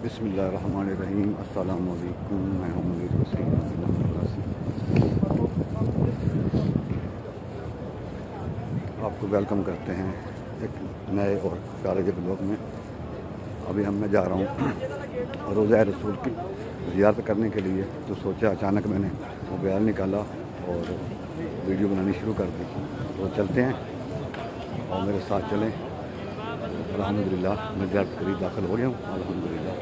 बिस्मिल्लाहिर्रहमानिर्रहीम। अस्सलाम वालेकुम। मैं हूं मुनीर हुसैन। आपको वेलकम करते हैं एक नए और प्यारे ब्लॉग में। अभी मैं जा रहा हूं रोज़ा रसूल की ज़ियारत करने के लिए। तो सोचा, अचानक मैंने मोबाइल निकाला और वीडियो बनानी शुरू कर दी। तो चलते हैं और मेरे साथ चलें। अल्हम्दुलिल्लाह मैं ज़ियारत करीब दाखिल हो गया हूँ। अल्हम्दुलिल्लाह।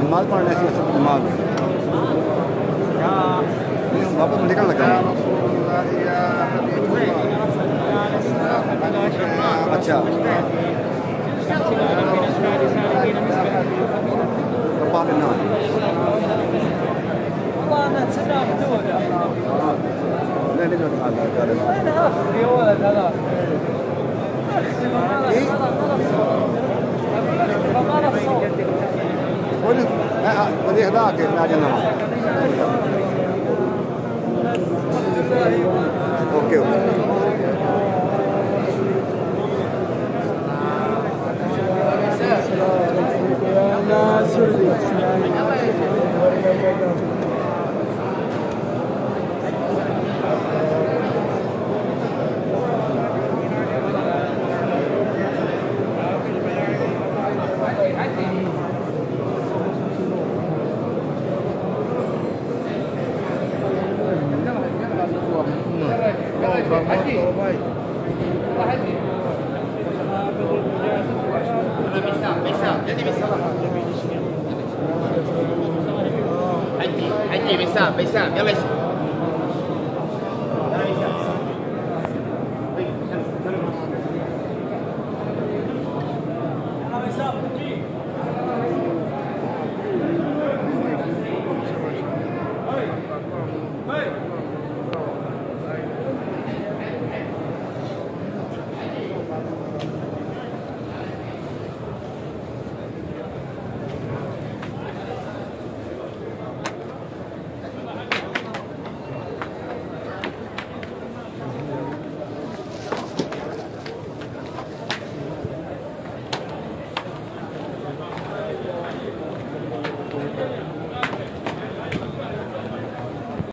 नमाज पढ़ने से सब नमाज वापस निकल लगा। अच्छा ना والله انا تسمع مفتوحه. لا نقعد على هذا. انا اخفي يا ولد هذا. ولي هذاك ناجنا. اوكي حجي بسام يلا